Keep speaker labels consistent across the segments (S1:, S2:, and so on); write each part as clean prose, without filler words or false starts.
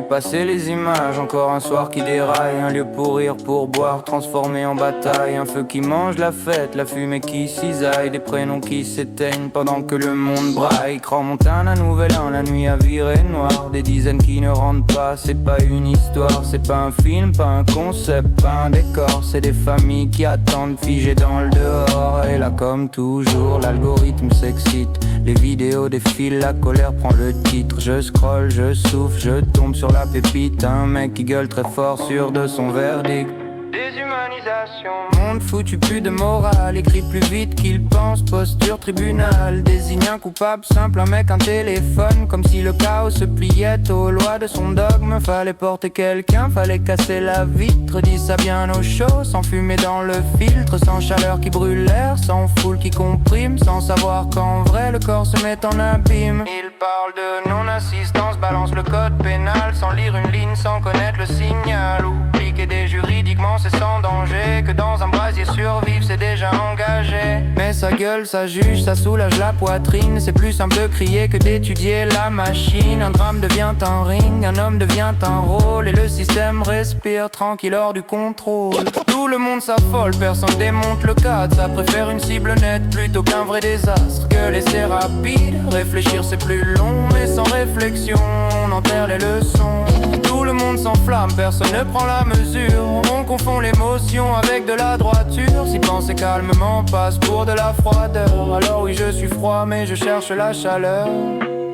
S1: passer les images, encore un soir qui déraille. Un lieu pour rire, pour boire, transformé en bataille. Un feu qui mange la fête, la fumée qui cisaille. Des prénoms qui s'éteignent pendant que le monde braille. Grand Montana, nouvel an, la nuit a viré noir. Des dizaines qui ne rentrent pas, c'est pas une histoire. C'est pas un film, pas un concept, pas un décor. C'est des familles qui attendent figées dans le dehors. Et là comme toujours, l'algorithme s'excite. Les vidéos défilent, la colère prend le titre. Je scrolle, je souffle, je tombe sur la pépite. Un mec qui gueule très fort, sûr de son verdict. Déshumanisation. Monde foutu, plus de morale. Écrit plus vite qu'il pense, posture tribunal. Désigne un coupable simple, un mec, un téléphone. Comme si le chaos se pliait aux lois de son dogme. Fallait porter quelqu'un, fallait casser la vitre. Dis ça bien au chaud, sans fumer dans le filtre. Sans chaleur qui brûle l'air, sans foule qui comprime. Sans savoir qu'en vrai le corps se met en abîme. Il parle de non-assistance, balance le code pénal. Sans lire une ligne, sans connaître le signal. Oublie qu'aider juridiquement c'est sans danger, que dans un brasier survivre c'est déjà engagé. Mais ça gueule, ça juge, ça soulage la poitrine. C'est plus simple de crier que d'étudier la machine. Un drame devient un ring, un homme devient un rôle. Et le système respire tranquille hors du contrôle. Tout le monde s'affole, personne démonte le cadre. Ça préfère une cible nette plutôt qu'un vrai désastre. Que laisser rapide, réfléchir c'est plus long. Mais sans réflexion, on enterre les leçons. Tout le monde s'enflamme, personne ne prend la mesure. On confond l'émotion avec de la droiture. Si penser calmement passe pour de la froideur. Alors oui je suis froid mais je cherche la chaleur.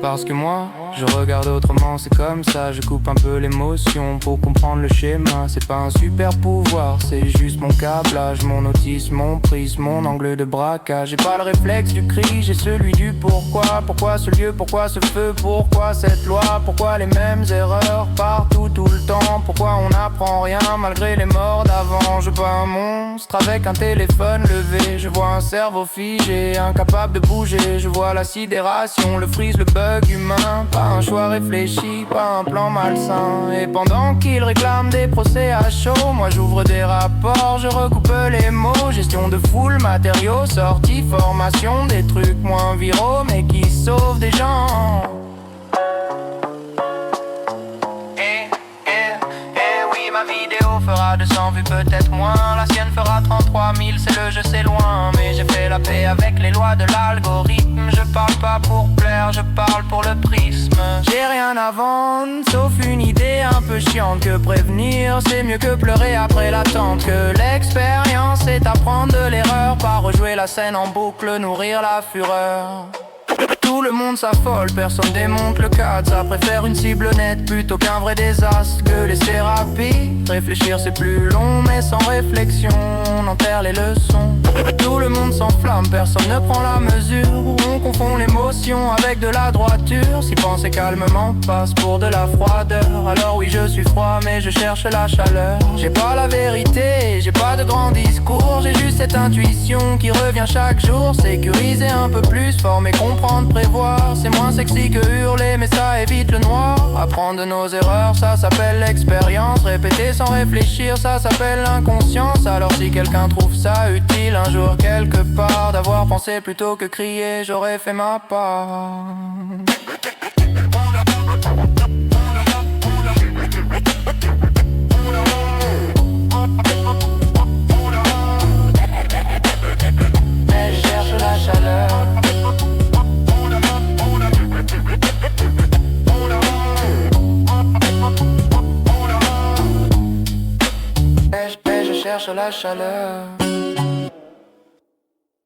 S1: Parce que moi, je regarde autrement, c'est comme ça. Je coupe un peu l'émotion pour comprendre le schéma. C'est pas un super pouvoir, c'est juste mon câblage. Mon autisme, mon prisme, mon angle de braquage. J'ai pas le réflexe du cri, j'ai celui du pourquoi. Pourquoi ce lieu, pourquoi ce feu, pourquoi cette loi. Pourquoi les mêmes erreurs partout, tout le temps. Pourquoi on n'apprend rien malgré les morts d'avant. Je vois un monstre avec un téléphone levé. Je vois un cerveau figé, incapable de bouger. Je vois la sidération, le freeze, le bug humain. Pas un choix réfléchi, pas un plan malsain. Et pendant qu'ils réclament des procès à chaud, moi j'ouvre des rapports, je recoupe les mots. Gestion de foule, matériaux, sortie, formation. Des trucs moins viraux mais qui sauvent des gens. Oui, ma vidéo fera 200 vues, peut-être moins. La sienne fera 33 000, c'est le jeu, c'est loin. Mais j'ai fait la paix avec les lois de l'algorithme. Je parle pas pour plaire, je parle pour le prisme. J'ai rien à vendre, sauf une idée un peu chiante. Que prévenir, c'est mieux que pleurer après l'attente. Que l'expérience, c'est apprendre de l'erreur. Pas rejouer la scène en boucle, nourrir la fureur. Tout le monde s'affole, personne démonte le cadre. Ça préfère une cible nette plutôt qu'un vrai désastre. Que laisser rapide, réfléchir c'est plus long. Mais sans réflexion, on enterre les leçons. Tout le monde s'enflamme, personne ne prend la mesure. On confond l'émotion avec de la droiture. Si penser calmement passe pour de la froideur. Alors oui je suis froid mais je cherche la chaleur. J'ai pas la vérité, j'ai pas de grand discours. J'ai juste cette intuition qui revient chaque jour. Sécuriser un peu plus, former, comprendre, prévoir. C'est moins sexy que hurler mais ça évite le noir. Apprendre de nos erreurs, ça s'appelle l'expérience. Répéter sans réfléchir, ça s'appelle l'inconscience. Alors si quelqu'un trouve ça utile un jour quelque part, d'avoir pensé plutôt que crier, j'aurais fait ma part. Mais je cherche la chaleur. Mais je cherche la chaleur.